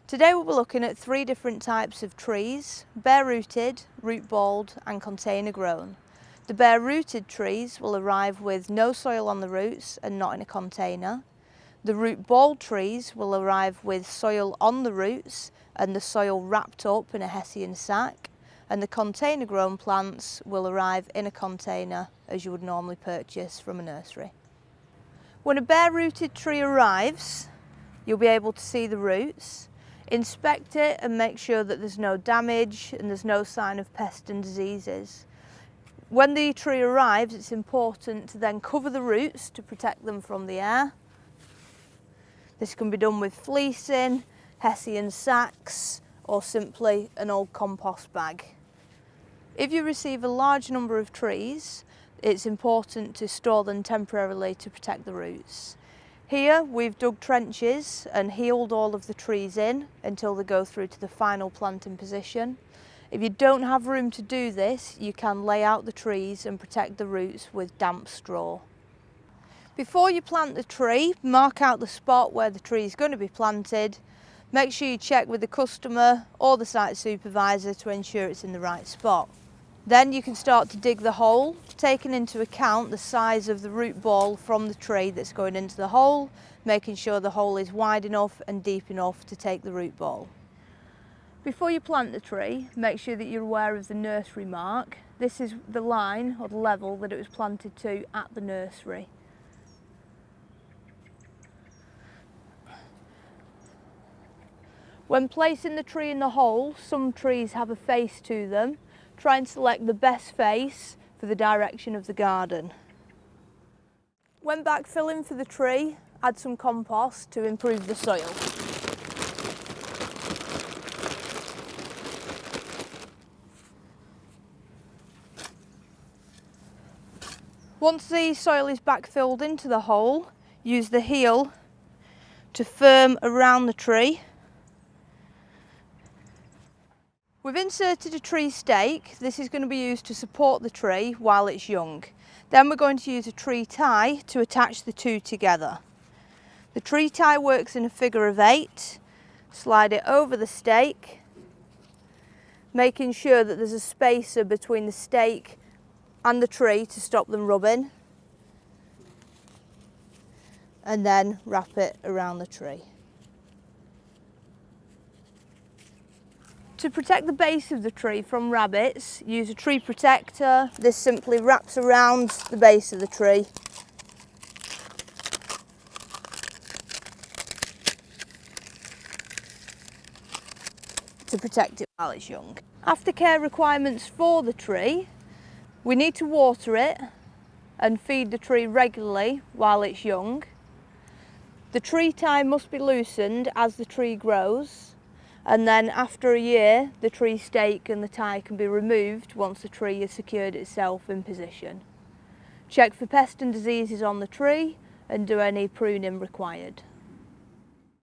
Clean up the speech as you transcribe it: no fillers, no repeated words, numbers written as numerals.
Today we'll be looking at three different types of trees: bare-rooted, root-balled and container-grown. The bare-rooted trees will arrive with no soil on the roots and not in a container. The root-balled trees will arrive with soil on the roots and the soil wrapped up in a hessian sack. And the container-grown plants will arrive in a container as you would normally purchase from a nursery. When a bare-rooted tree arrives, you'll be able to see the roots. Inspect it and make sure that there's no damage and there's no sign of pests and diseases. When the tree arrives, it's important to then cover the roots to protect them from the air. This can be done with fleecing, hessian sacks, or simply an old compost bag. If you receive a large number of trees, it's important to store them temporarily to protect the roots. Here we've dug trenches and heeled all of the trees in until they go through to the final planting position. If you don't have room to do this, you can lay out the trees and protect the roots with damp straw. Before you plant the tree, mark out the spot where the tree is going to be planted. Make sure you check with the customer or the site supervisor to ensure it's in the right spot. Then you can start to dig the hole, taking into account the size of the root ball from the tree that's going into the hole, making sure the hole is wide enough and deep enough to take the root ball. Before you plant the tree, make sure that you're aware of the nursery mark. This is the line or the level that it was planted to at the nursery. When placing the tree in the hole, some trees have a face to them. Try and select the best face for the direction of the garden. When backfilling for the tree, add some compost to improve the soil. Once the soil is backfilled into the hole, use the heel to firm around the tree. We've inserted a tree stake. This is going to be used to support the tree while it's young. Then we're going to use a tree tie to attach the two together. The tree tie works in a figure of 8. Slide it over the stake, making sure that there's a spacer between the stake and the tree to stop them rubbing. And then wrap it around the tree. To protect the base of the tree from rabbits, use a tree protector. This simply wraps around the base of the tree. To protect it while it's young. Aftercare requirements for the tree: we need to water it and feed the tree regularly while it's young. The tree tie must be loosened as the tree grows. And then after a year, the tree stake and the tie can be removed once the tree has secured itself in position. Check for pests and diseases on the tree and do any pruning required.